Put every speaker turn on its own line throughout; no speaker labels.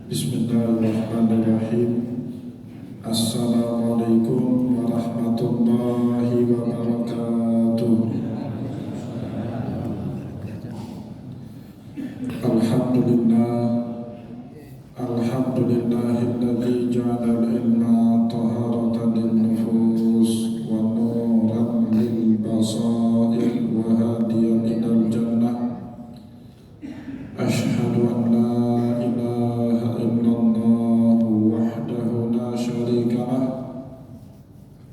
Bismillahirrahmanirrahim. Assalamualaikum warahmatullahi wabarakatuh. Alhamdulillah, alhamdulillahilladzi ja'ala al-ilma taharatan lin-nufus wa nuran lil-basair wa hadiyan ilal jannah. Ashhadu an la ilaha illallah wahdahu la syarika lah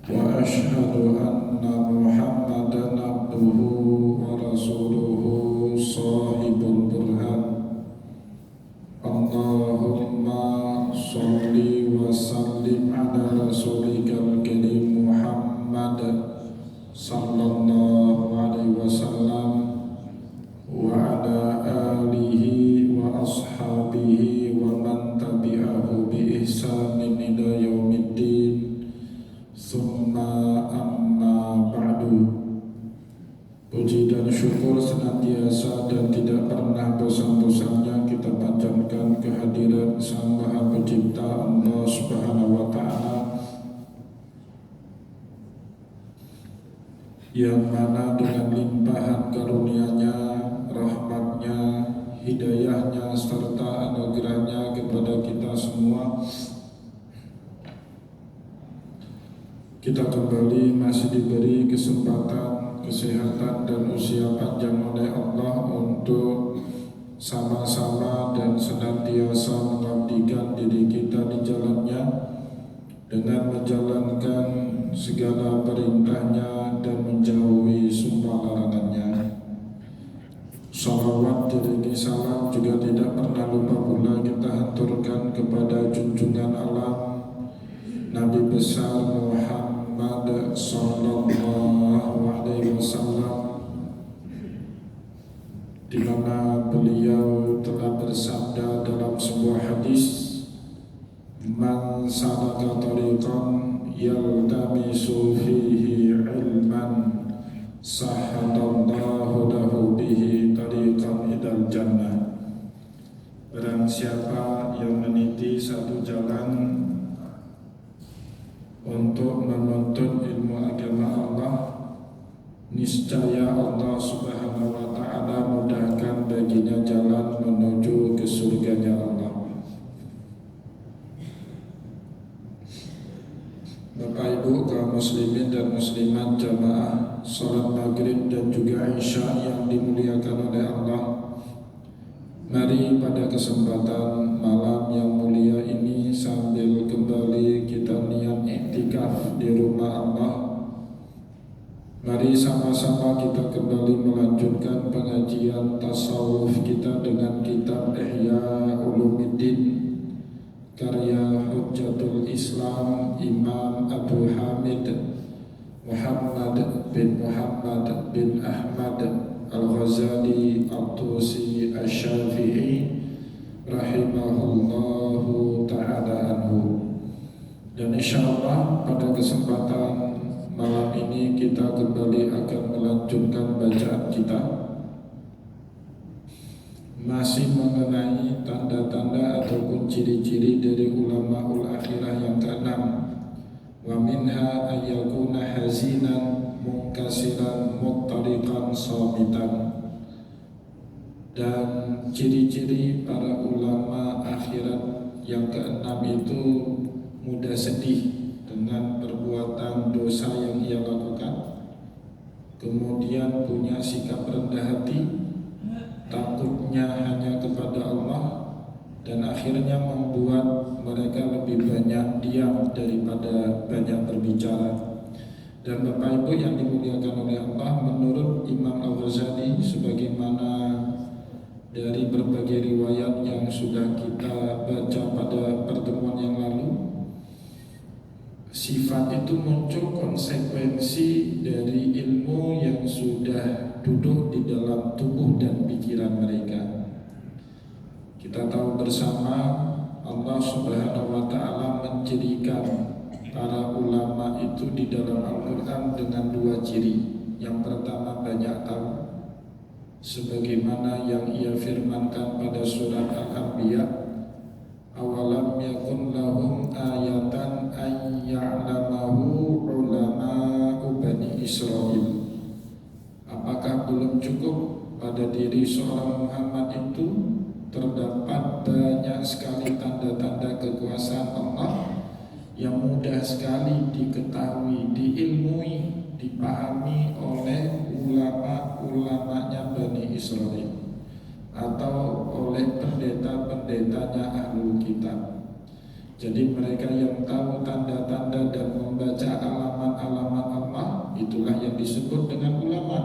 wa ashhadu anna Muhammadan abduhu wa rasuluhu sahibul burhan. Allahumma sholli wa sallim ala rasulikal karim Muhammad sallallahu alaihi wasallam wa ala alihi wa ashabihi wa man tabi'ahu bi ihsanin ila yaumiddin. Summa amma ba'du. Puji dan syukur senantiasa dan tidak pernah bosan-bosannya kita panjatkan kehadiran Sang Maha Pencipta Allah Subhanahu wa Ta'ala, yang mana dengan limpahan karunia-Nya, rahmat-Nya, hidayah-Nya serta anugerah-Nya kepada kita semua, kita kembali masih diberi kesempatan, kesehatan dan usia panjang oleh Allah untuk sama-sama dan senantiasa mengabdikan diri kita di jalan-Nya dengan menjalankan segala perintah-Nya dan menjauhi semua larangan-Nya. Salawat diringi salam juga tidak pernah lupa pula kita haturkan kepada junjungan alam Nabi besar Muhammad sallallahu alaihi wasallam, di mana beliau telah bersabda dalam sebuah hadis, "Man salaka tariqan yaltamisu fihi ilman sahhalallahu lahu bihi tariqan ilal jannah." Barang siapa yang meniti satu jalan untuk menuntut ilmu agama Allah, niscaya Allah Subhanahu wa Ta'ala mudahkan baginya jalan menuju ke surganya Allah. Bapak Ibu kaum muslimin dan muslimat jamaah salat maghrib dan juga isya yang dimuliakan oleh Allah, mari pada kesempatan malam yang mulia ini sambil kembali kita niat iktikaf di rumah Allah, mari sama-sama kita kembali melanjutkan pengajian tasawuf kita dengan kitab Ihya Ulumuddin karya Hujjatul Islam Imam Abu Hamid Muhammad bin Ahmad Al-Ghazali At-Tusi Asy-Syafi'i rahimahullahu ta'ala anhu. Dan insyaallah pada kesempatan malam ini kita kembali akan melanjutkan bacaan kita, masih mengenai tanda-tanda ataupun ciri-ciri dari ulamaul akhirah yang keenam. Wa minha ayyakuna hazinan munkasiran muttariqan sabitan. Dan ciri-ciri para ulama akhirat yang keenam itu mudah sedih dengan perbuatan dosa yang ia lakukan, kemudian punya sikap rendah hati, takutnya hanya kepada Allah, dan akhirnya membuat mereka lebih banyak diam daripada banyak berbicara. Dan Bapak Ibu yang dimuliakan oleh Allah, menurut Imam Al-Ghazali, sebagaimana dari berbagai riwayat yang sudah kita baca pada pertemuan yang lalu, sifat itu muncul konsekuensi dari ilmu yang sudah duduk di dalam tubuh dan pikiran mereka. Kita tahu bersama Allah Subhanahu wa Ta'ala mencirikan para ulama itu di dalam Al-Quran dengan dua ciri. Yang pertama, banyak tahu, sebagaimana yang ia firmankan pada surat Al-Anbiya, awalam yakun lahum ayatan an ya'lamahu ulama'u bani Israel. Apakah belum cukup pada diri seorang Muhammad itu terdapat banyak sekali tanda-tanda kekuasaan Allah yang mudah sekali diketahui, diilmui, dipahami oleh ulama-ulamanya Bani Israel atau oleh pendeta-pendetanya Ahlul Kitab. Jadi mereka yang tahu tanda-tanda dan membaca alamat-alamat Allah, itulah yang disebut dengan ulama.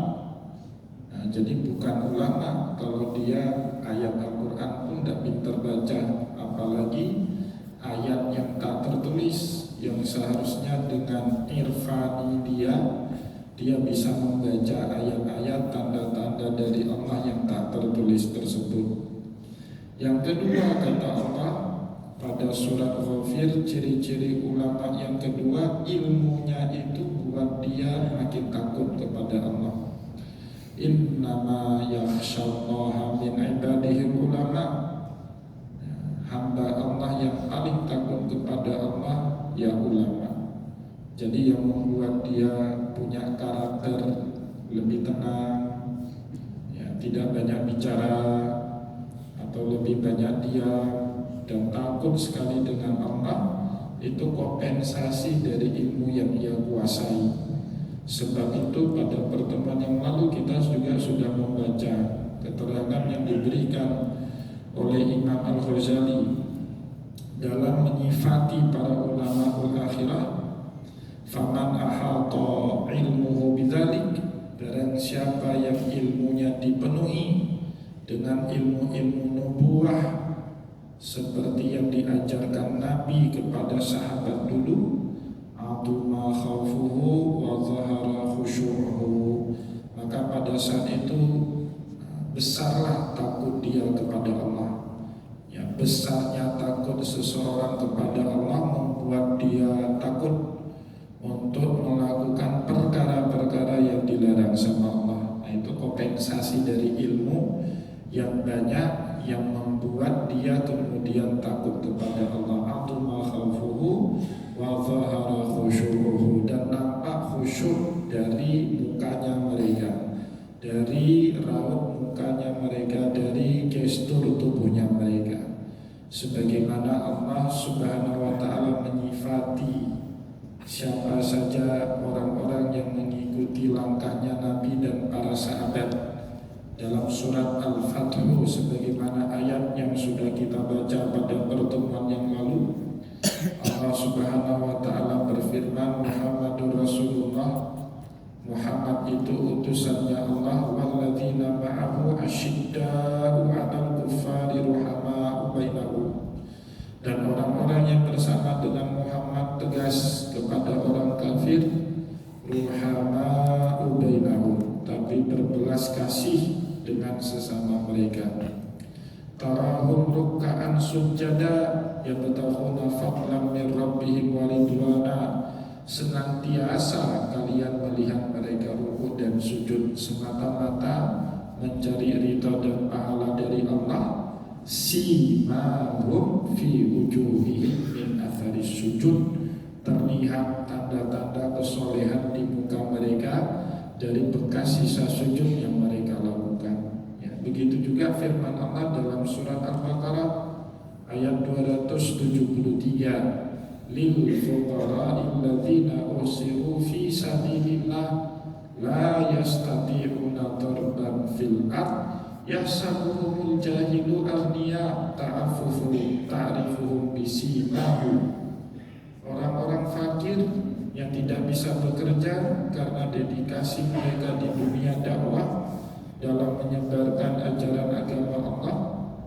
Nah, jadi bukan ulama kalau dia ayat Al-Quran pun tidak pintar baca, apalagi ayat yang tak tertulis, yang seharusnya dengan irfani dia bisa membaca ayat-ayat tanda-tanda dari Allah yang tak tertulis tersebut. Yang kedua, kata Allah pada surat Ghafir, ciri-ciri ulama yang kedua, ilmunya itu buat dia makin takut kepada Allah. Innama yakhshallaha min ibadihi ulama. Hamba Allah yang paling takut kepada Allah ya ulama. Jadi yang membuat dia punya karakter lebih tenang, ya, tidak banyak bicara atau lebih banyak diam dan takut sekali dengan Allah, itu kompensasi dari ilmu yang ia kuasai. Sebab itu pada pertemuan yang lalu kita juga sudah membaca keterangan yang diberikan oleh Imam Al-Ghazali dalam menyifati para ulama ul-akhirah. Faman ahata ilmuhu bidzalik, barang siapa yang ilmunya dipenuhi dengan ilmu-ilmu nubuwah seperti yang diajarkan Nabi kepada sahabat dulu, atuma khaufuhu wa zahara khusyu'uhu, maka pada saat itu besarlah takut dia kepada Allah. Ya, besarnya takut seseorang kepada Allah membuat dia takut untuk melakukan perkara-perkara yang dilarang sama Allah. Nah, itu kompensasi dari ilmu yang banyak yang membuat dia kemudian takut kepada Allah. Atuma khaufuhu wa zahara khusyu'uhu, dan nampak khusyuk dari mukanya mereka, dari raut mukanya mereka, dari gestur tubuhnya mereka. Sebagaimana Allah Subhanahu wa ta'ala menyifati siapa saja orang-orang yang mengikuti langkahnya Nabi dan para sahabat dalam surat Al-Fathu, sebagaimana ayat yang sudah kita baca pada pertemuan yang lalu. Allah Subhanahu wa ta'ala berfirman, Muhammadur Rasulullah, Muhammad itu utusannya Allah, walladzina ma'ahu asyidda'u 'alal kuffari ruhama'u bainahum, dan orang-orang yang bersama dengan Muhammad tegas kepada orang kafir, ruhama'u bainahum, tapi berbelas kasih dengan sesama mereka. Tarahum ruk'an sujada yabtaghuna fadlan min rabbihim wa ridwana, senantiasa kalian melihat mereka rukuk dan sujud semata-mata mencari ridha dan pahala dari Allah. Simahum fi wujuhihim min atharis sujud, terlihat tanda-tanda kesolehan di muka mereka dari bekas sisa sujud yang mereka lakukan. Ya, begitu juga firman Allah dalam surat Al-Baqarah ayat 273, lil fuqara'il ladzina usiru fi sabilillah la yastati'una darban fil ard yahsabuhumul jahilu aghniya ta'rifuhum bisimahum. Orang-orang fakir yang tidak bisa bekerja karena dedikasi mereka di dunia dakwah dalam menyebarkan ajaran agama Allah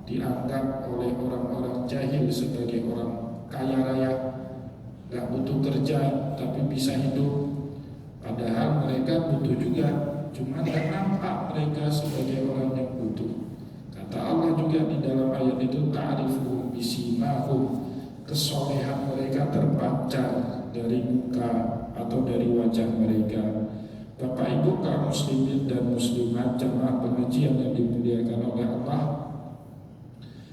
dianggap oleh orang-orang jahil sebagai orang kaya raya, gak butuh kerja tapi bisa hidup, padahal mereka butuh juga, cuma gak nampak mereka sebagai orang yang butuh. Kata Allah juga di dalam ayat itu, ta'rifuhum bisimahum, kesolehan mereka terpancar dari muka atau dari wajah mereka. Bapak Ibu kaum muslimin dan muslimat, jamaah pengajian yang dimuliakan oleh Allah,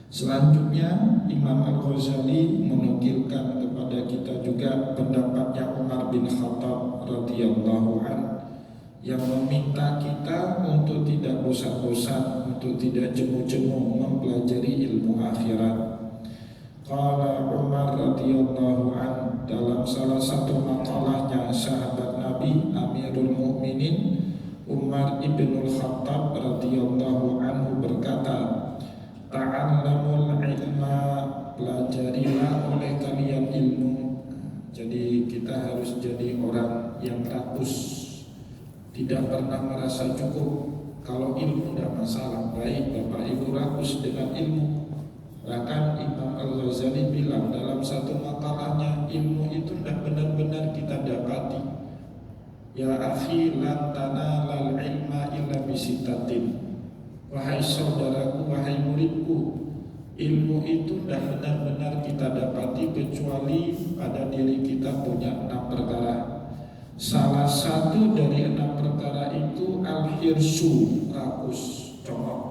Selanjutnya Imam Al-Ghazali menukilkan kepada kita juga pendapatnya Umar bin Khattab radhiyallahu an yang meminta kita untuk tidak bosan-bosan, untuk tidak jemu-jemu mempelajari ilmu akhirat. Qala Umar radhiyallahu an, dalam salah satu makalahnya sahabat Nabi Amirul Mukminin Umar ibnul Khattab radhiyallahu anhu berkata, ta'allamul ilma, pelajarilah oleh kalian ilmu. Jadi kita harus jadi orang yang rakus, tidak pernah merasa cukup. Kalau ilmu tidak masalah, baik Bapak Ibu rakus dengan ilmu. Bahkan Imam Al-Ghazali bilang dalam satu makalahnya, ilmu itu tidak benar-benar kita dapati. Ya akhi, lan tanalal ilma illa bisitatin. Wahai saudaraku, wahai muridku, ilmu itu tidak benar-benar kita dapati kecuali pada diri kita punya 6 perkara. Salah satu dari 6 perkara itu al-hirsu, rakus, congok.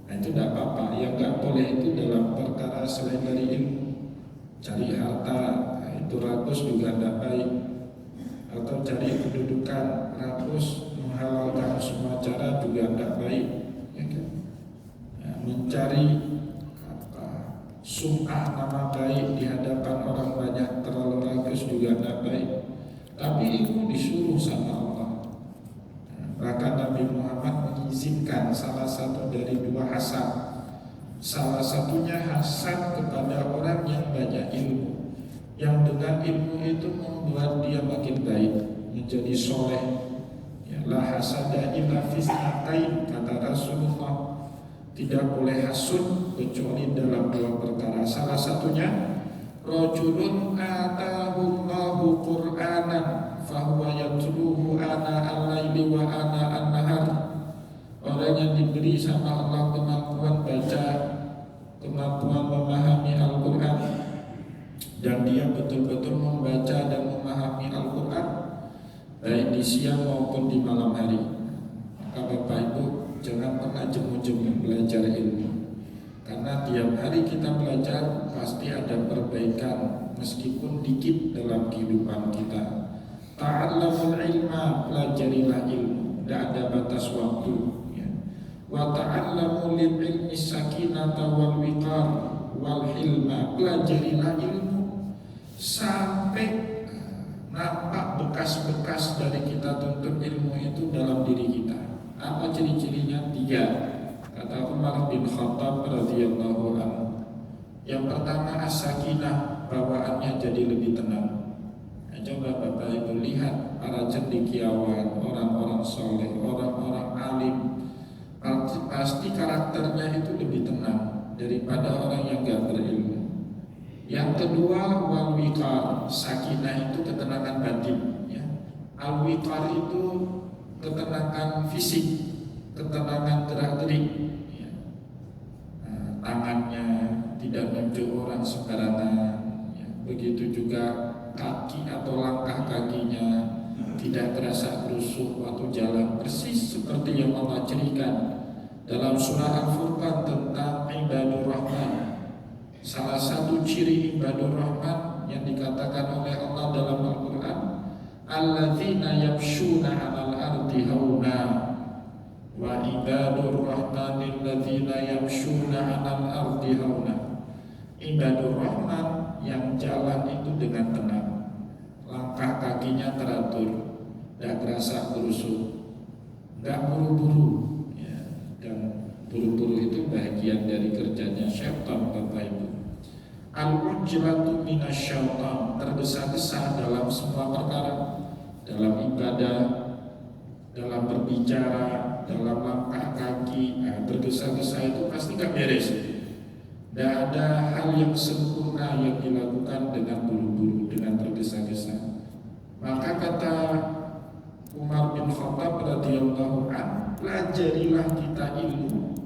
Nah itu tidak apa-apa, yang nggak boleh itu dalam perkara selain dari ilmu. Cari harta, nah itu rakus juga tidak baik. Atau cari kedudukan, rakus, menghalalkan semua cara juga tidak baik. Mencari sum'ah, nama baik di hadapan orang banyak, terlalu rakus juga tidak baik. Tapi itu disuruh sama Allah. Bahkan Nabi Muhammad mengizinkan salah satu dari 2 hasad. Salah satunya hasad kepada orang yang banyak ilmu, yang dengan ilmu itu membuat dia makin baik, menjadi soleh. Ya, la hasada illa fisnatain, kata Rasulullah. Tidak boleh hasud kecuali dalam 2 perkara. Salah satunya rajulun atahullahu Qur'anan fahuwa yatluhu ana al-laili wa ana an-nahar. Orang yang diberi sama Allah kemampuan baca, kemampuan memahami Al-Quran, dan dia betul-betul membaca dan memahami Al-Quran baik di siang maupun di malam hari. Maka Bapak Ibu, jangan pernah jemu-jemu belajar ilmu, karena tiap hari kita belajar pasti ada perbaikan meskipun dikit dalam kehidupan kita. Ta'allamul ilma, pelajarilah ilmu, tidak ada batas waktu ya. Wa ta'allamu lil ilmi sakinata wal wiqar wal hilma, pelajarilah ilmu sampai nampak bekas-bekas dari kita tuntut ilmu itu dalam diri kita. Apa ciri-cirinya? 3, kata Umar bin Khattab radhiyallahu anhu. Yang pertama as-sakinah, bawaannya jadi lebih tenang. Nah, coba Bapak Ibu lihat para cendekiawan, orang-orang soleh, orang-orang alim, pasti karakternya itu lebih tenang daripada orang yang gak berilmu. Yang kedua wal wiqar, sakinah itu ketenangan batin ya. Al-wiqar itu ketenangan fisik, ketenangan gerak-gerik ya. Tangannya tidak nunjuk orang sembarangan ya. Begitu juga kaki atau langkah kakinya tidak terasa kerusuh waktu jalan, persis seperti yang Allah ceritakan dalam surah Al-Furqan tentang ibadur rahman. Salah satu ciri ibadur rahman yang dikatakan oleh Allah dalam Al-Quran, alladzina yamshuna 'alal ardi hauna wa ibadur rahmanil ladzina yamshuna 'alal ardi hauna. Ibadur rahman yang jalan itu dengan tenang, langkah kakinya teratur, tidak terasa berusuh, tidak buru-buru ya. Dan buru-buru itu bagian dari kerjanya syaitan Bapak Ibu. Al-ujlatu minasyaitan, tergesa-gesa dalam semua perkara, dalam ibadah, dalam berbicara, dalam langkah kaki. Nah, tergesa-gesa itu pasti gak beres. Tidak ada hal yang sempurna yang dilakukan dengan buru-buru, dengan tergesa-gesa. Maka kata Umar bin Khattab radhiyallahu anhu, pelajarilah kita ilmu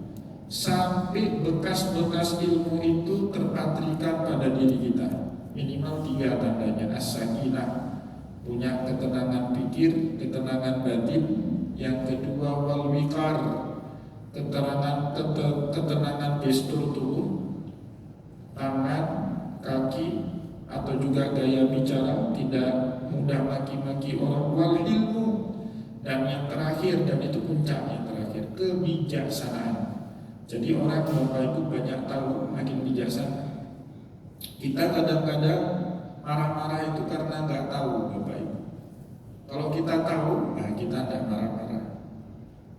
sampai bekas-bekas ilmu itu terpatrikan pada diri kita. Minimal 3 tandanya. As-sakinah, punya ketenangan pikir, ketenangan batin. Yang kedua wal wiqar, ketenangan gestur tubuh. tangan, kaki, atau juga gaya bicara, tidak mudah maki-maki orang. Wal ilmu, dan yang terakhir, dan itu puncaknya terakhir, kebijaksanaan. Jadi orang Bapak Ibu banyak tahu makin bijaksana. Kita kadang-kadang marah-marah itu karena nggak tahu Bapak Ibu. Kalau kita tahu, nah kita tidak marah-marah.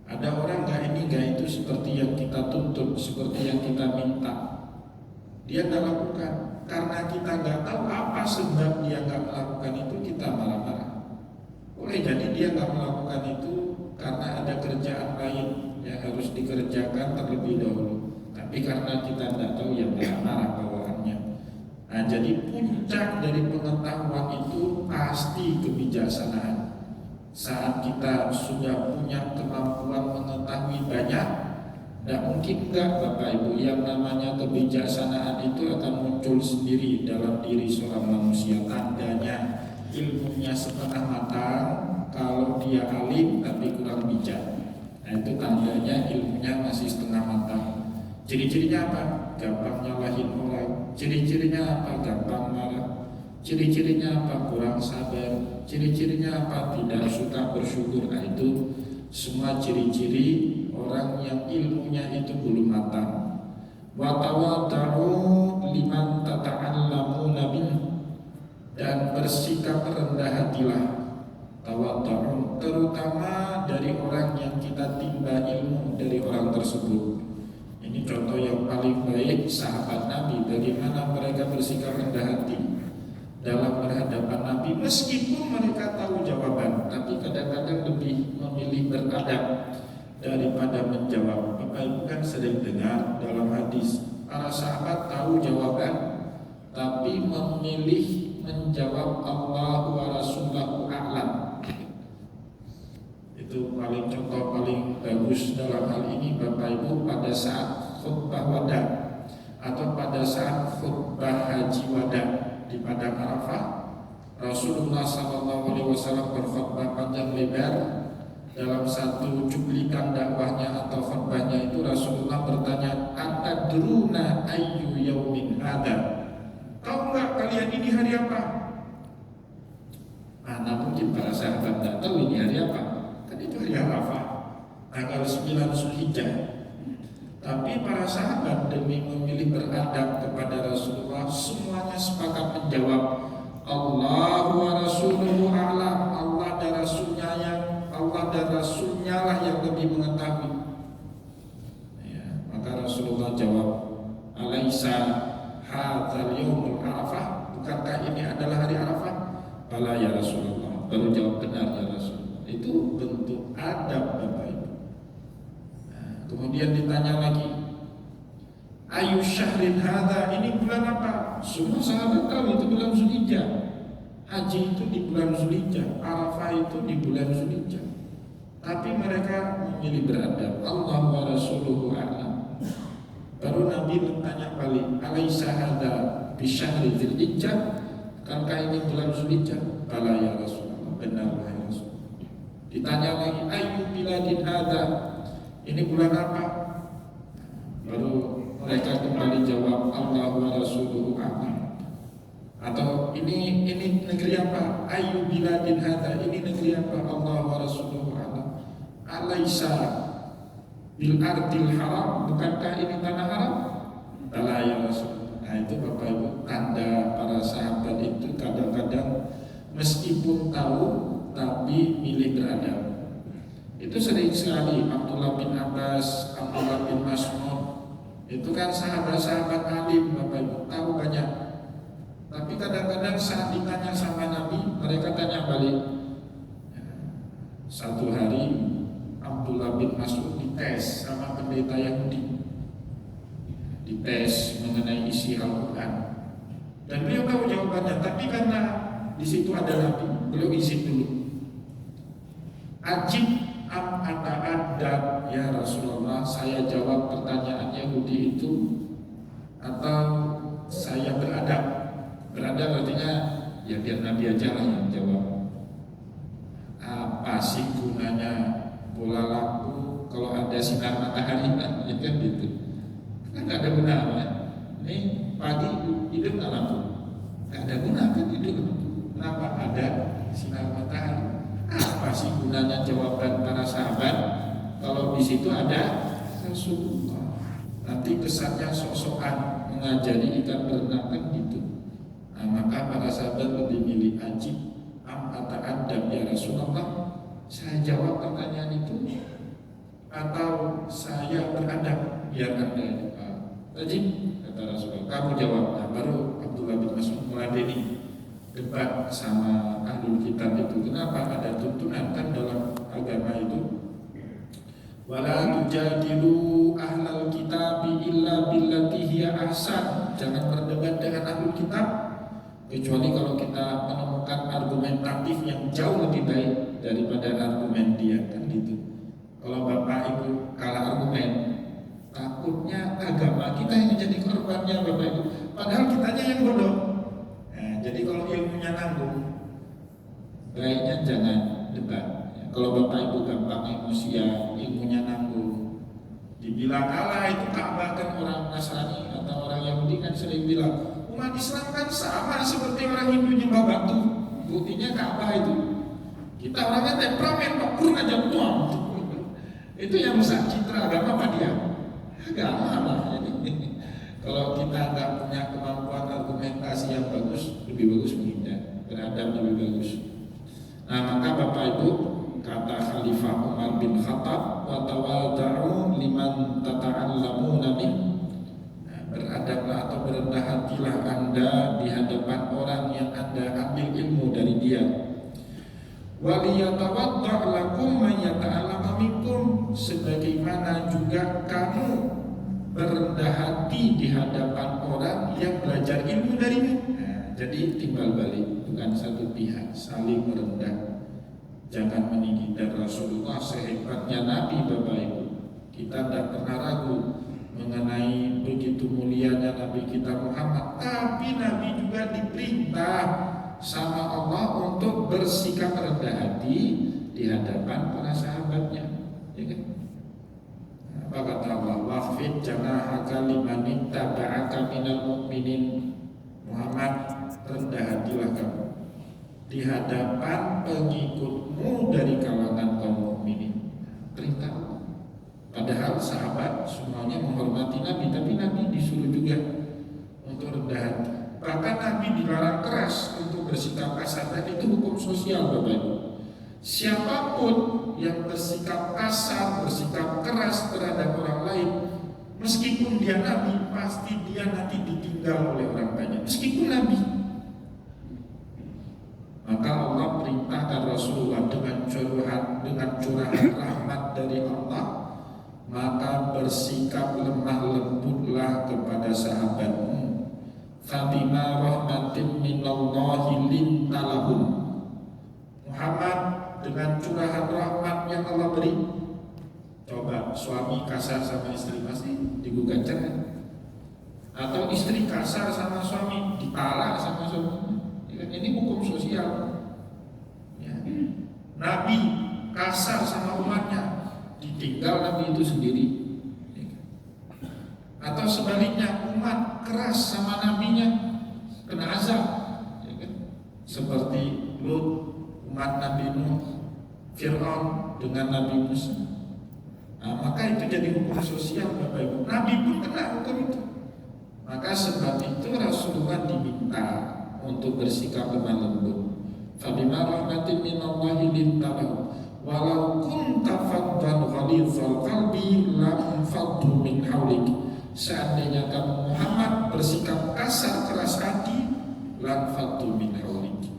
Ada orang nggak ini nggak itu seperti yang kita tuntut, seperti yang kita minta, dia nggak lakukan. Karena kita nggak tahu apa sebab dia nggak melakukan itu, kita marah-marah. Boleh jadi dia nggak melakukan itu karena ada kerjaan lain yang harus dikerjakan terlebih dahulu. Tapi karena kita tidak tahu, ya marah-marah bawaannya. Nah, jadi puncak dari pengetahuan itu pasti kebijaksanaan. Saat kita sudah punya kemampuan mengetahui banyak, tidak mungkin enggak Bapak Ibu, yang namanya kebijaksanaan itu akan muncul sendiri dalam diri seorang manusia. Tandanya ilmunya setengah matang kalau dia alim tapi kurang bijak. Nah, itu tandanya ilmunya masih setengah matang. Ciri-cirinya apa? Gampang nyalahin orang. Ciri-cirinya apa? Gampang marah. Ciri-cirinya apa? Kurang sabar. Ciri-cirinya apa? Tidak suka bersyukur. Nah, itu semua ciri-ciri orang yang ilmunya itu belum matang. Wa tawadhu liman tata'allamuna min, dan bersikap rendah hatilah, tawadhu, terutama dari orang yang kita timba ilmu dari orang tersebut. Ini contoh yang paling baik sahabat Nabi, bagaimana mereka bersikap rendah hati dalam berhadapan Nabi, meskipun mereka tahu jawaban, tapi kadang-kadang lebih memilih beradab daripada menjawab. Bapak Ibu kan sering dengar dalam hadis, para sahabat tahu jawaban tapi memilih menjawab Allahu wa Rasuluhu a'lam. Itu paling contoh paling bagus dalam hal ini Bapak Ibu, pada saat khutbah wada atau pada saat khutbah haji wada di Padang Arafah, Rasulullah SAW berkhutbah panjang lebar. Dalam satu cuplikan dakwahnya atau khutbahnya itu Rasulullah bertanya, atadruna ayyu yaumin hadza, tahu nggak kalian ini hari apa? Mana mungkin para sahabat tidak tahu ini hari apa, kan itu hari Arafah, tanggal 9 Zulhijjah. Tapi para sahabat demi memilih beradab kepada Rasulullah, semuanya sepakat menjawab, Allahu wa Rasuluhu a'lam, Allah dan Rasulnya lah yang lebih mengetahui. Ya, maka Rasulullah jawab, Alaisa hadzal yaumul Arafah, bukankah ini adalah hari Arafah? Bala ya Rasulullah, baru jawab benar ya Rasulullah. Itu bentuk adab Bapak Ibu. Nah, kemudian ditanya lagi, ayu syahrin hadza, ini bulan apa? Semua sahabat tahu itu bulan Zulhijjah. Haji itu di bulan Zulhijjah, Arafah itu di bulan Zulhijjah. Tapi mereka memilih beradab, Allah wa Rasuluhu a'lam. Baru Nabi bertanya balik, alaisa hadza bi syahri Dzulhijjah, kankah ini bulan Zulhijjah? Bala ya Rasulullah, benar ya Rasulullah. Ditanya lagi, ayu biladin hadza, ini bulan apa? Baru mereka kembali jawab, Allah wa Rasuluhu a'lam. Atau ini negeri apa? Ayu biladin hadza, ini negeri apa? Allah wa Rasuluhu a'lam. Alaisa bil ardil haram, bukankah ini tanah haram? Bala ya Rasul. Nah, itu Bapak Ibu, tanda para sahabat itu kadang-kadang meskipun tahu tapi milih beradab. Itu sering sekali Abdullah bin Abbas, Abdullah bin Mas'ud, itu kan sahabat-sahabat alim Bapak Ibu, tahu banyak. Tapi kadang-kadang saat ditanya sama Nabi, mereka tanya balik. Satu hari Abdullah bin Mas'ud dites sama pendeta Yahudi, dites mengenai isi Al-Quran, dan beliau tahu jawabannya, tapi karena di situ ada Nabi, beliau isi dulu. Ajib am ata'addab ya Rasulullah, saya jawab pertanyaan Yahudi itu atau saya beradab? Beradab artinya ya biar Nabi aja lah yang jawab. Apa sih gunanya bola lampu kalau ada sinar matahari, ya kan gitu, kan nggak ada gunanya. Ini pagi hidup nggak lampu? Nggak ada guna kan hidup. Kenapa? Ada sinar matahari. Apa sih gunanya jawaban para sahabat kalau di situ ada Rasulullah? Nanti kesannya sok-sokan mengajari ikan berenang kan gitu. Nah, maka para sahabat lebih milih ajib ata'adab ya Rasulullah, saya jawab pertanyaan itu atau saya beradab biar Anda ajib, kata Rasulullah, kamu jawab. Nah, baru Abdullah bin Mas'ud meladeni debat sama ahlul kitab itu. Kenapa ada tuntunan kan dalam agama itu, wala tujadilu ahlal kitabi illa billati hiya ahsan, jangan berdebat dengan ahlul kitab kecuali kalau kita menemukan argumentatif yang jauh lebih baik daripada argumen dia, kan gitu. Kalau bapak ibu kalah argumen, takutnya agama kita yang jadi korbannya bapak ibu, padahal kitanya yang bodoh. Nah, jadi kalau ilmunya nanggung, baiknya jangan debat. Kalau bapak ibu gampang emosian, ilmunya nanggung, dibilang kalah itu Ka'bah, kan orang Nasrani atau orang Yahudi kan sering bilang umat Islam kan sama seperti orang Hindu nyembah batu, buktinya Ka'bah itu. Kita orangnya temperamen, pakun aja buang. Itu yang rusak citra agama apa dia? Agama lah. Kalau kita nggak punya kemampuan argumentasi yang bagus, lebih bagus menghindar, beradab lebih bagus. Nah, maka bapak ibu, kata Khalifah Umar bin Khattab, wa tawada'u liman tata'allamuna min, beradablah atau berendah hatilah Anda di hadapan orang yang Anda ambil ilmu dari dia. Waliyatawadda' lakum man yata'allama minkum, sebagaimana juga kamu berendah hati di hadapan orang yang belajar ilmu darimu. Nah, jadi timbal balik, bukan satu pihak, saling merendah. Jangan meninggi dan Rasulullah sehebatnya Nabi bapak ibu, kita tidak pernah ragu mengenai begitu mulianya Nabi kita Muhammad. Tapi Nabi juga diperintah sama Allah untuk bersikap rendah hati di hadapan para sahabatnya, ya kan? Apa kata Allah? Waqfid janahaka liman ittaba'aka minal mu'minin. Muhammad, rendah hatilah kamu di hadapan pengikutmu dari kalangan kaum mukminin. Perintah Allah. Padahal sahabat semuanya menghormati Nabi, tapi Nabi disuruh juga untuk rendah hati. Bahkan Nabi dilarang keras untuk bersikap kasar, dan itu hukum sosial bapak ibu. Siapapun yang bersikap kasar, bersikap keras terhadap orang lain, meskipun dia Nabi, pasti dia nanti ditinggal oleh orang banyak, meskipun Nabi. Maka Allah perintahkan Rasulullah dengan curahan rahmat dari Allah, maka bersikap lemah lembutlah kepada sahabatmu. Fabima rahmatin minallahi lintalahum. Muhammad, dengan curahan rahmat yang Allah beri. Coba suami kasar sama istri pasti digugat cerai, atau istri kasar sama suami ditalak sama suami. Ini hukum sosial ya. Nabi kasar sama umatnya, ditinggal Nabi itu sendiri ya. Atau sebaliknya, umat keras sama nabinya, kena azab ya kan? Seperti Lut, umat Nabi Nuh, Fir'aun dengan Nabi Musa. Nah, maka itu jadi hukum sosial bapak ibu. Nabi pun kena hukum itu. Maka sebab itu Rasulullah diminta untuk bersikap lemah lembut. Fabima rahmatin minallahi lintalahu walau kunta faddan ghalidhal qalbi lam faddu min hawlik. Seandainya kamu Muhammad bersikap kasar keras hati, lam faddu min hawlik,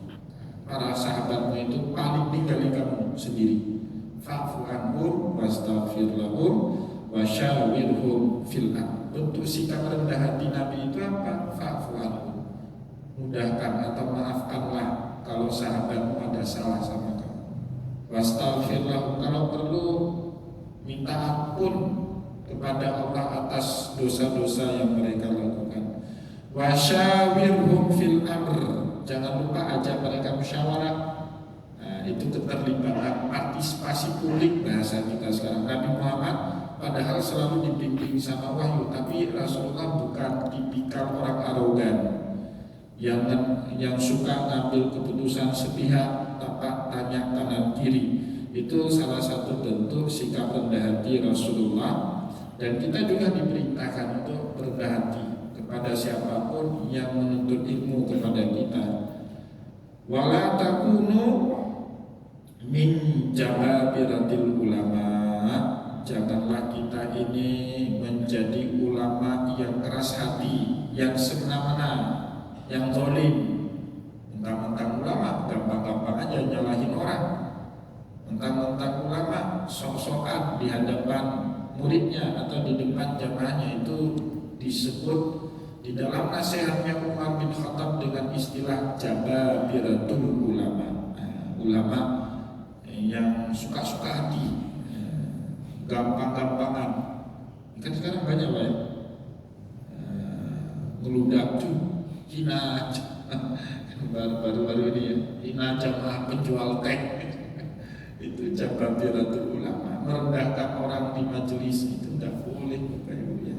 para sahabatmu itu paling tinggali kamu sendiri. Fa'fu anhum wastaghfir lahum wasyawirhum fil amr. Bentuk sikap rendah hati Nabi itu apa? Fa'fu anhum, mudahkan atau maafkanlah kalau sahabatmu ada salah sama kamu. Wastaghfirlah, kalau perlu minta ampun kepada Allah atas dosa-dosa yang mereka lakukan. Wasyawirhum fil amr, jangan lupa ajak mereka musyawarah. Nah, itu keterlibatan partisipasi publik bahasa kita sekarang. Nabi Muhammad padahal selalu dibimbing sama wahyu. Tapi Rasulullah bukan tipikal orang arogan yang suka ngambil keputusan sepihak tanpa tanya kanan kiri. Itu salah satu bentuk sikap rendah hati Rasulullah. Dan kita juga diperintahkan untuk rendah hati kepada siapapun yang menuntut ilmu kepada kita. Wala takunu min jababiratil ulama. Janganlah kita ini menjadi ulama yang keras hati, yang semena-mena, yang zalim. Mentang-mentang ulama gampang-gampang aja nyalahin orang. Mentang-mentang ulama sok-sokan di hadapan muridnya atau di depan jamaahnya. Itu disebut di dalam nasihatnya Umar bin Khattab dengan istilah jababiratul ulama. Ulama yang suka-suka hati, gampang-gampangan. Kan sekarang banyak lah ya, ngeludak tuh, hina baru-baru ini ya, hina jamaah penjual teh. Itu jababiratul ulama, merendahkan orang di majelis itu tidak boleh, Bapak Ibu ya.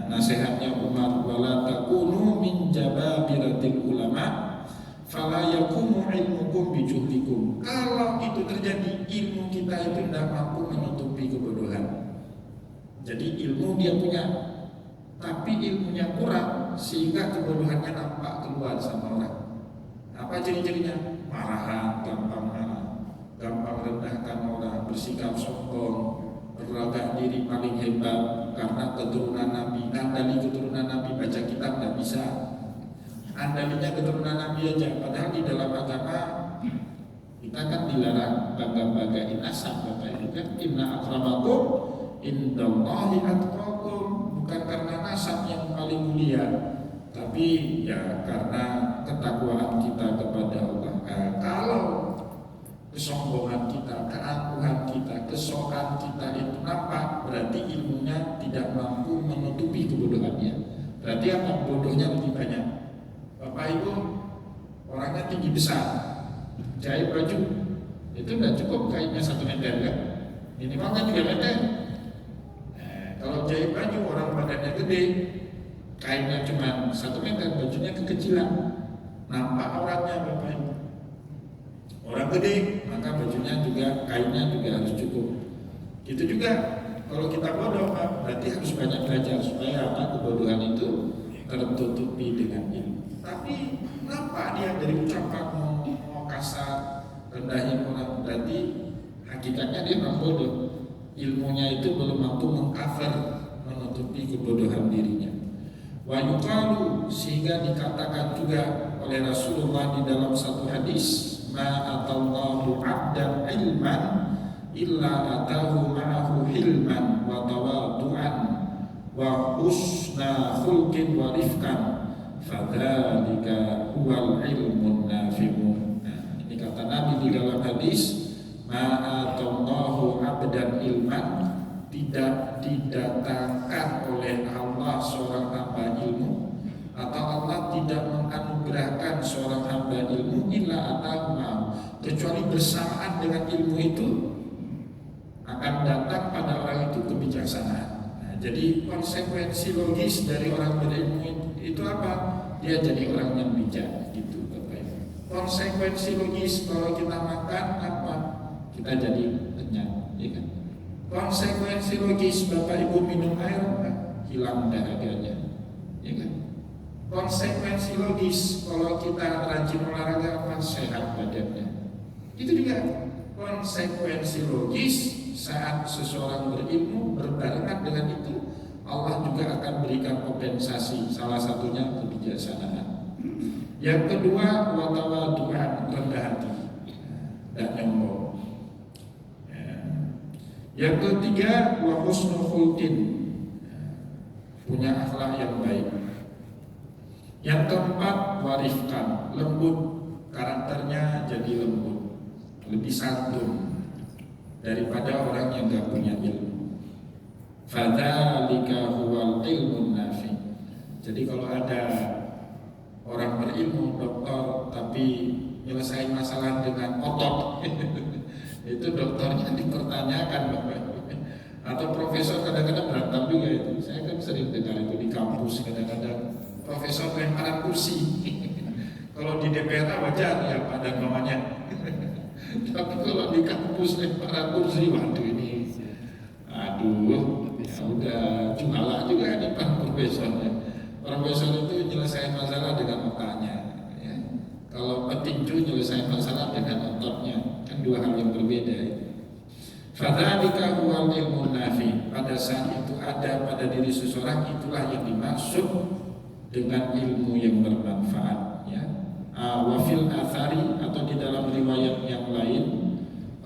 Nasihatnya Umar, wala takunu min jababiratil ulama fala yakumu ilmukum bijuhlikum. Kalau itu terjadi, ilmu kita itu tidak mampu menutupi kebodohan. Jadi ilmu dia punya, tapi ilmunya kurang sehingga kebodohannya nampak keluar sama orang. Apa ciri-cirinya? Marahan, gampang marah, gampang rendahkan orang, bersikap sombong, berlagak diri paling hebat karena keturunan Nabi. Andali keturunan Nabi, baca kitab tidak bisa. Andalinya keturunan Nabi aja. Padahal di dalam agama kita kan dilarang bangga-banggain nasab, Bapak Ibu kan. Inna akramakum indallahi atqakum. Bukan karena nasab yang paling mulia, tapi ya karena ketakwaan kita kepada Allah. Kalau kesombongan kita, keangkuhan kita, kesokan kita itu nampak, berarti ilmunya tidak mampu menutupi kebodohannya. Berarti apa? Bodohnya lebih banyak. Bapak Ibu orangnya tinggi besar, jahit baju itu tidak cukup kainnya 1 meter kan? Minimal kan 3 meter. Kalau jahit baju orang badannya gede, kainnya cuma 1 meter, bajunya kekecilan, nampak auratnya Bapak Ibu. Orang gede, maka bajunya juga, kainnya juga harus cukup. Itu juga kalau kita bodoh, Pak, berarti harus banyak belajar supaya apa? Kebodohan itu tertutupi dengan ilmu. Tapi kenapa dia dari ucapan mau kasar, rendahin orang, berarti hakikatnya dia orang bodoh. Ilmunya itu belum mampu mengcover, menutupi kebodohan dirinya. Wa yuqalu, sehingga dikatakan juga oleh Rasulullah di dalam satu hadis, ma'atallahu abdan ilman illa atahu ma'ahu hilman wa tawadu'an wa husna khulqin wa rifkan fadzalika huwal ilmun nafi'un. Ini kata Nabi di dalam hadis, ma'atallahu abdan ilman, tidak didatangkan oleh Allah seorang hamba ilmu, atau Allah tidak menganugerahkan seorang hamba ilmu illa atahu ma'ahu, kecuali bersamaan dengan ilmu itu akan datang pada orang itu kebijaksanaan. Jadi konsekuensi logis dari orang berilmu itu apa? Dia jadi orang yang bijak gitu, Bapak Ibu. Konsekuensi logis kalau kita makan apa? Kita jadi kenyang, ya kan? Konsekuensi logis Bapak Ibu minum air, hilang dahaganya, ya kan? Konsekuensi logis kalau kita rajin olahraga, sehat badannya. Itu juga konsekuensi logis saat seseorang berilmu, berbarengan dengan itu Allah juga akan berikan kompensasi, salah satunya kebijaksanaan. Yang kedua, watawadu'an, rendah hati dan nyombong. Yang ketiga, wa husnul khulqin, punya akhlak yang baik. Yang keempat, warifkan, lembut, karakternya jadi lembut, lebih santun daripada orang yang gak punya ilmu. Fadzalika huwal ilmun nafi. Jadi kalau ada orang berilmu, dokter, tapi nyelesain masalah dengan otot itu dokternya dipertanyakan, Bapak. Atau profesor kadang-kadang berantem juga itu. Saya kan sering dengar itu di kampus kadang-kadang profesor lemparan kursi. Kalau di DPR wajar ya pada namanya. Tapi kalau di kampus lemparan kursi, waduh ini, aduh, ya udah jualan juga nih Pak profesornya. Profesor itu nyelesain masalah dengan otaknya, ya. Kalau petinju nyelesain masalah dengan ototnya, kan dua hal yang berbeda. Fadzalika huwal ilmun nafi. Pada saat itu ada pada diri seseorang, itulah yang dimaksud dengan ilmu yang bermanfaat, ya. Wafil athari, atau di dalam riwayat yang lain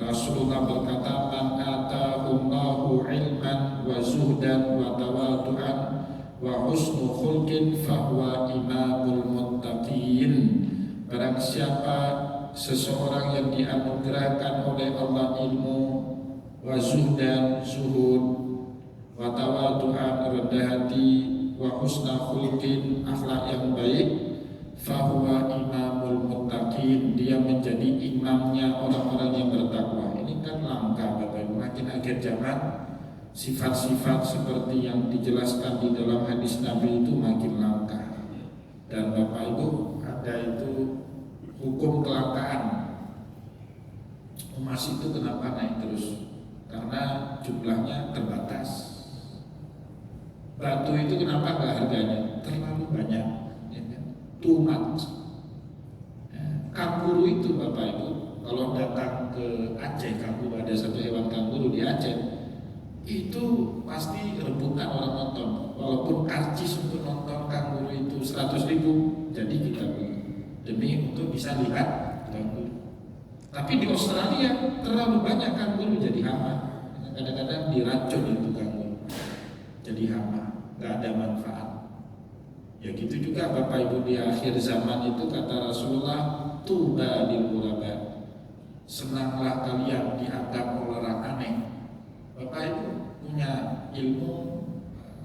Rasulullah berkata, man atahullahu ilman wa zuhdan wa tawadu'an wa husnu khulqin fahuwa imamul muttaqin. Barang siapa seseorang yang dianugerahkan oleh Allah ilmu, wa zuhdan, zuhud, wa tawadu'an, rendah hati, wa husna khulqin, akhlak yang baik, fahuwa imamul muttaqin, dia menjadi imamnya orang-orang yang bertakwa. Ini kan langka Bapak Ibu. Makin akhir zaman, sifat-sifat seperti yang dijelaskan di dalam hadis Nabi itu makin langka. Dan Bapak Ibu, ada itu hukum kelangkaan. Emas itu kenapa naik terus? Karena jumlahnya terbatas. Batu itu kenapa nggak harganya? Terlalu banyak, ya kan? Too much. Kanguru itu Bapak Ibu, kalau datang ke Aceh, kanguru, ada satu hewan kanguru di Aceh, itu pasti rebutan orang nonton. Walaupun karcis untuk nonton kanguru itu 100.000, jadi kita beli demi untuk bisa lihat kanguru. Tapi di Australia terlalu banyak kanguru jadi hama. Kadang-kadang diracun itu kanguru, jadi hama, nggak ada manfaat. Ya gitu juga Bapak Ibu, di akhir zaman itu kata Rasulullah, tuba lil ghuraba, senanglah kalian dianggap orang aneh. Bapak Ibu punya ilmu,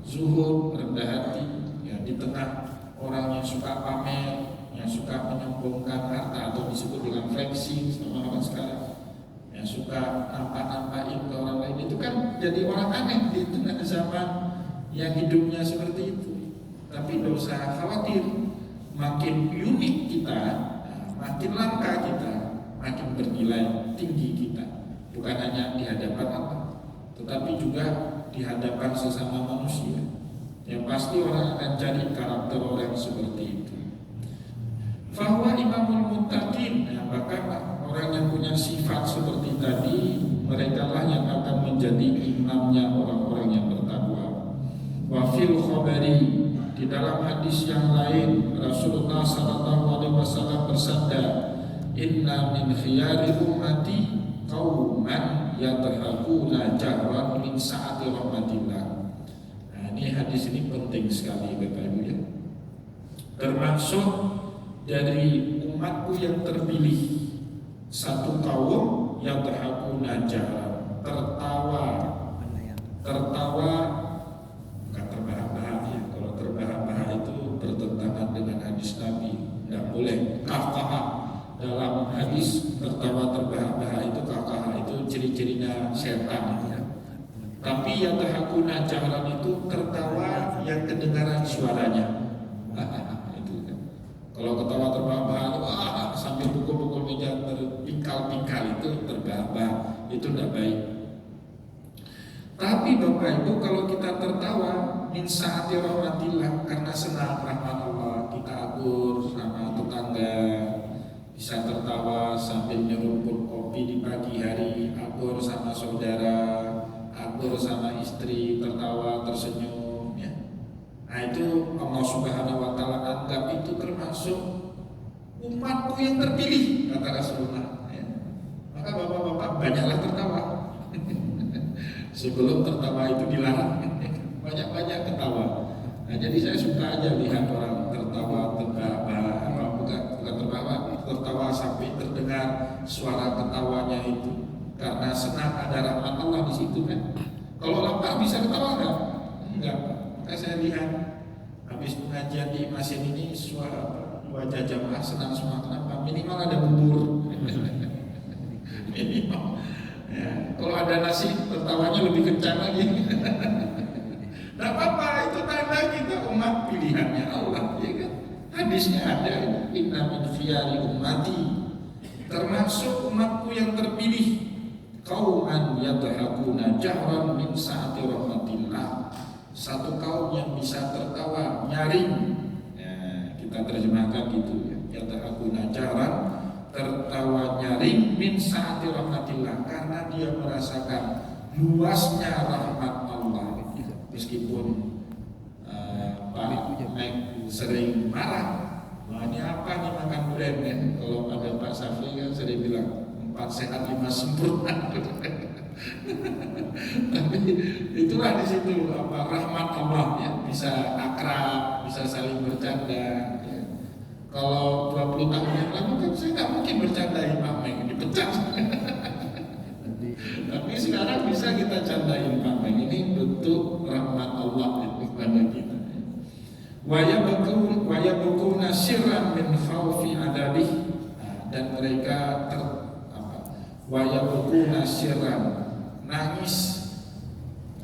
zuhud, rendah hati, ya di tengah orang yang suka pamer, yang suka menyombongkan harta atau disebut dengan flexing sama orang sekarang, yang suka nampak-nampakin ke orang lain, itu kan jadi orang aneh di tengah zaman yang hidupnya seperti itu. Tapi tidak usah khawatir, makin unik kita, makin langka kita, makin bernilai tinggi kita. Bukan hanya di hadapan Allah, tetapi juga di hadapan sesama manusia. Yang pasti orang akan cari karakter orang seperti itu. Fahuwa imamul muttaqin, bahkan orang yang punya sifat seperti tadi, mereka lah yang akan menjadi imamnya orang-orang yang bertakwa. Wa fil khabari, di dalam hadis yang lain Rasulullah SAW bersabda, inna min khiyari ummati qauman yadhakuna jahran min sa'ati rahmatillah. Nah, ini hadis ini penting sekali Bapak Ibu ya. Termasuk dari umatku yang terpilih, satu kaum yang yadhakuna jahran, tertawa bukan terbahak-bahak ya. Kalau terbahak-bahak itu bertentangan dengan hadis Nabi, tidak boleh. Kafkah dalam hadis tertawa terbahak-bahak itu, kafkah itu ciri-cirinya setan ya. Tapi yang yadhakuna jahran itu tertawa yang kedengaran suaranya. Itu kan. Kalau ketawa terbahak-bahak, wah sambil pukul-pukul meja terpingkal-pingkal, itu terbahak-bahak, itu tidak baik. Tapi Bapak Ibu, kalau kita tertawa min sa'ati rahmatillah, karena senang rahmat Allah, kita akur sama tetangga, bisa tertawa sambil nyerumput kopi di pagi hari, akur sama saudara, akur sama istri, tertawa, tersenyum ya. Nah itu Allah Subhanahu wa Ta'ala anggap itu termasuk umatku yang terpilih, kata Rasulullah ya. Maka bapak-bapak banyaklah tertawa. Sebelum tertawa itu dilarang, banyak-banyak ketawa. Nah, jadi saya suka aja lihat orang tertawa, tertawa sampai terdengar suara ketawanya itu, karena senang ada rahmat Allah di situ kan. Kalau lapar bisa ketawa nggak? Enggak. Maka saya lihat habis pengajian di masjid ini, suara wajah jamaah senang semua. Kenapa? Minimal ada bubur. Minimal. Ya, kalau ada nasi tertawanya lebih kencang lagi. hadisnya ada, inna min khiyari ummati, termasuk umatku yang terpilih, qauman yadhakuna jahran min sa'ati rahmatillah, satu kaum yang bisa tertawa nyaring. Ya, kita terjemahkan gitu ya, yadhakuna jahran, tertawa nyaring min sa'ati rahmatillah, karena dia merasakan luasnya rahmat Allah. Meskipun Pak Mek sering marah, wah ini apa nih makan brand ya? Kalau ada Pak Safri kan sering bilang 4 sehat 5 sempurna. Tapi itulah di situ apa rahmat Allah ya, bisa akrab, bisa saling bercanda. Ya. Kalau 20 tahun yang lalu kan saya nggak mungkin bercandain Pak Mek, dipecat. Tapi sekarang bisa kita candain Pak Mek. Ini bentuk rahmat Allah kepada kita. Wa yabquna sirran min khaufi adabih, dan mereka wa yabquna sirran, nangis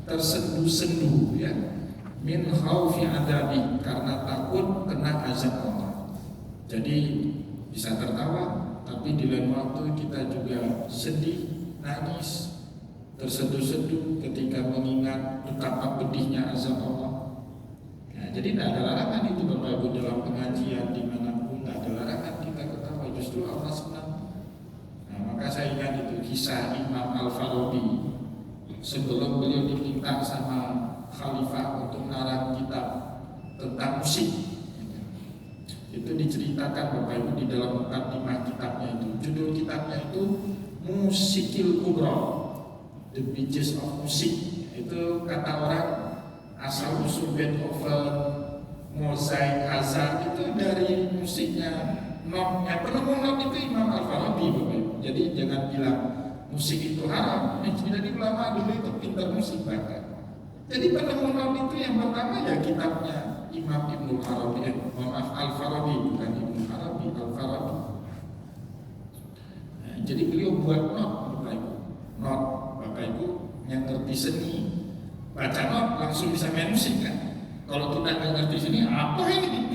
tersendu-sendu ya, min khaufi adabih, karena takut kena azab Allah. Jadi bisa tertawa, tapi di lain waktu kita juga sedih, nangis, tersendu-sendu ketika mengingat betapa pedihnya azab Allah. Jadi tidak ada larangan itu Bapak Ibu dalam pengajian dimanapun, tidak ada larangan kita ketawa, justru Allah senang. Nah, maka saya ingat itu kisah Imam Al-Farabi sebelum beliau diminta sama Khalifah untuk ngarang kitab tentang musik. Itu diceritakan Bapak Ibu di dalam mukadimah kitabnya itu. Judul kitabnya itu Musikil Kubra, The Beaches of Music. Itu kata orang asal usul Beethoven, Mozart, Hazard itu dari musiknya, notnya. Penemu not itu Imam Al-Farabi Bapak Ibu. Jadi jangan bilang musik itu haram. Jadi ulama dulu itu pintar musik bahkan. Jadi penemu not itu yang pertama ya kitabnya Imam Ibnu Arabi, Al-Farabi, bukan Ibnu Arabi, Al-Farabi. Nah, jadi beliau buat not Bapak Ibu. Not Bapak Ibu yang ngerti seni baca not langsung bisa main musik kan. Kalau kita nggak ngerti sini apa ini,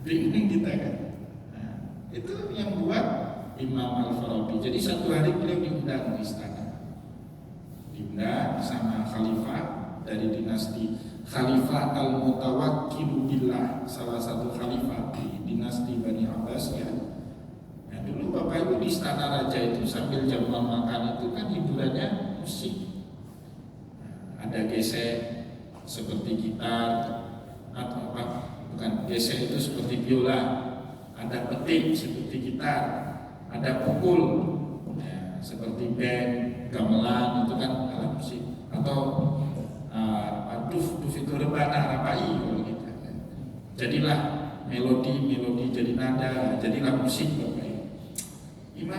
bingung kita kan. Nah, itu yang buat Imam Al-Farabi. Jadi satu hari beliau diundang di istana, diundang sama khalifah dari dinasti Khalifah Al-Mutawakkil Billah, salah satu khalifah di dinasti Bani Abbas ya. Nah, dulu Bapak Ibu di istana raja itu sambil jamuan makan itu kan hiburannya musik. Ada gesek seperti gitar atau apa, bukan gesek itu seperti biola, ada petik seperti gitar, ada pukul ya, seperti band, gamelan itu kan alat musik, atau duf itu rebana rapai kalau gitu. Jadilah melodi jadi nada, jadilah musik Bapak Ibu.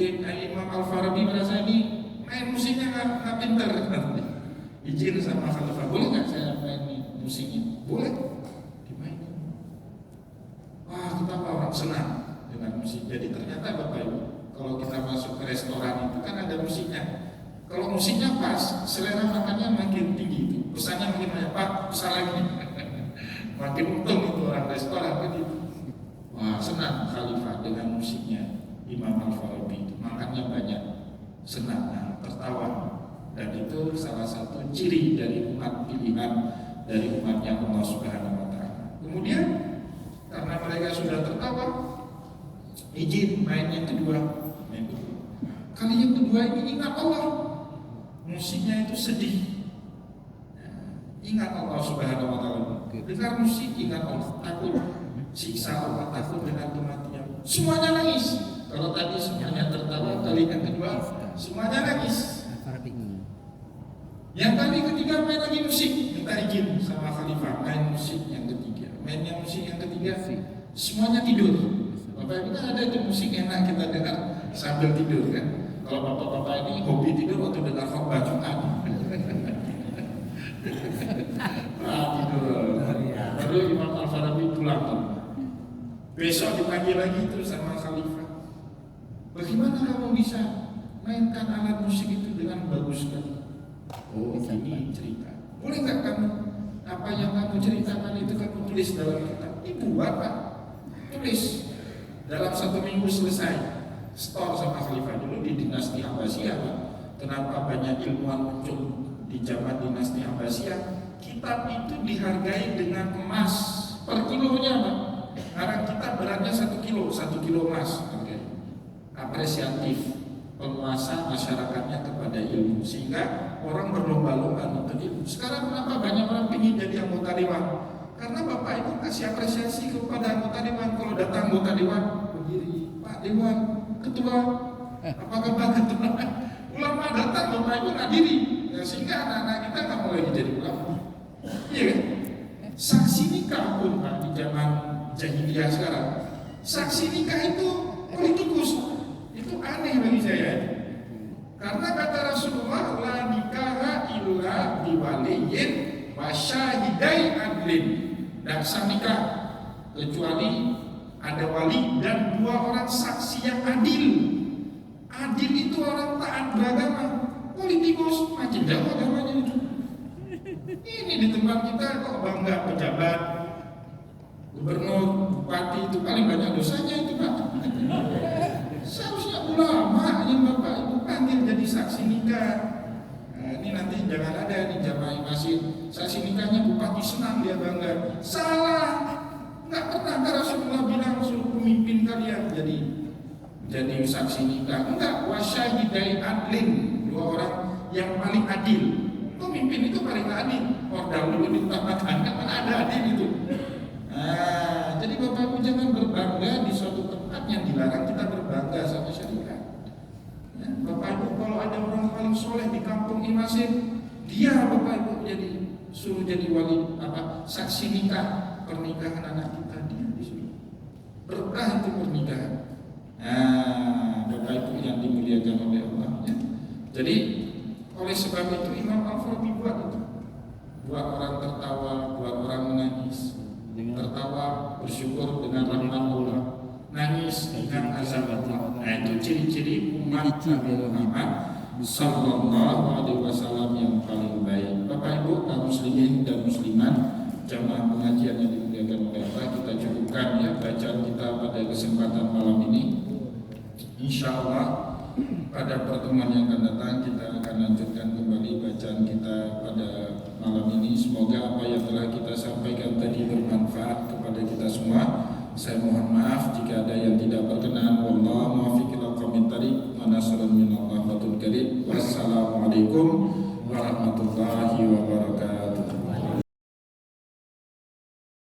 Imam Al-Farabi merasa ini main musiknya nggak pintar. Izin sama khalifah, boleh nggak saya main musiknya? Boleh, dimainin. Wah, kita orang senang dengan musik. Jadi ternyata Bapak Ibu, kalau kita masuk ke restoran itu kan ada musiknya. Kalau musiknya pas, selera makannya makin tinggi itu. Pesannya makin banyak, Pak, pesan lagi. Makin untung itu orang restoran kan itu. Wah, senang khalifah dengan musiknya Imam Al-Farabi itu. Makannya banyak, senang, tertawa. Dan itu salah satu ciri dari umat pilihan, dari umatnya Allah Subhanahu wa Ta'ala. Kemudian karena mereka sudah tertawa, izin main yang kedua. Kali yang kedua ini ingat Allah, musiknya itu sedih. Ingat Allah Subhanahu wa Ta'ala. Dengar musik, ingat Allah, takut siksa Allah, takut dengan kematian. Semuanya nangis. Kalau tadi semuanya tertawa, kali yang kedua semuanya nangis. Yang kali ketiga main lagi musik, minta izin sama khalifah main musik yang ketiga. Mainnya musik yang ketiga, semuanya tidur. Bapak Ibu kan ada itu musik enak kita dengar sambil tidur kan. Kalau bapak-bapak ini hobi tidur waktu dengar khotbah Jumat. Tidur. Lalu Imam Al-Farabi pulang. Besok dipanggil lagi terus sama khalifah. Bagaimana kamu bisa mainkan alat musik itu dengan bagus sekali? Oh, ini cerita. Boleh nggak kamu apa yang kamu ceritakan itu kamu tulis dalam kitab? Ini buat Pak. tulis dalam 1 minggu selesai. Store sama Khalifah dulu di dinasti Abbasiyah. Kenapa banyak ilmuwan muncul di zaman dinasti Abbasiyah? Kitab itu dihargai dengan emas per kilonya, Pak. Sekarang kita beratnya 1 kilo emas. Okay. Apresiatif penguasa masyarakatnya kepada ilmu, sehingga orang berlomba-lomba untuk ilmu. Sekarang kenapa banyak orang ingin jadi anggota dewan? Karena Bapak Ibu kasih apresiasi kepada anggota dewan. Kalau datang anggota dewan berdiri, Pak Dewan, Ketua, apakah Pak Ketua? Ulama datang, Bapak Ibu hadiri, ya, sehingga anak-anak kita nggak mau lagi jadi ulama. Iya kan? Saksi nikah pun Pak di zaman jahiliyah sekarang, saksi nikah itu politikus. Itu aneh bagi saya. Karena kata Rasulullah, la nikaha illa biwaliyin wa syahidai adlin. Dan sah nikah kecuali ada wali dan 2 orang saksi yang adil. Adil itu orang taat beragama. Politikus makin jauh agamanya itu. Ini di tempat kita kok bangga pejabat, gubernur, bupati, itu paling banyak dosanya itu Pak. Seharusnya ulama yang Bapak Ibu panggil jadi saksi nikah. Nah, ini nanti jangan ada di jamaah masjid saksi nikahnya bupati senang dia bangga. Salah. Nggak pernah Rasulullah bilang suruh pemimpin kalian jadi saksi nikah. Enggak, wasyahidai adlin, 2 orang yang paling adil. Pemimpin itu paling adil. Ordal dulu ditambahkan, kan ada adil itu. Nah, jadi Bapak Ibu jangan berbangga di suatu tempat yang dilarang kita berbangga sama syariat. Ya, Bapak Ibu kalau ada orang paling soleh di kampung Imasin, dia Bapak Ibu suruh jadi wali saksi nikah pernikahan anak kita, dia disuruh. Berkah itu pernikahan. Nah, Bapak Ibu yang dimuliakan oleh Allah. Ya. Jadi oleh sebab itu Imam Al-Farabi buat orang tertawa, buat orang menangis. Tertawa bersyukur dengan rahmat Allah, nangis dengan azab Allah. Nah, itu ciri-ciri umat Nabi Muhammad sallallahu alaihi wasallam yang paling baik. Bapak Ibu kaum muslimin dan muslimat, jamaah pengajian yang dimuliakan oleh Allah, kita cukupkan ya bacaan kita pada kesempatan malam ini. Insyaallah pada pertemuan yang akan datang kita akan lanjutkan kembali bacaan kita pada malam ini. Semoga apa yang telah kita sampaikan tadi bermanfaat kepada kita semua. Saya mohon maaf jika ada yang tidak berkenan. Wallahu muwaffiq ila aqwamit thariq wa nasrun minallahi wa fatul karim. Wassalamualaikum warahmatullahi wabarakatuh.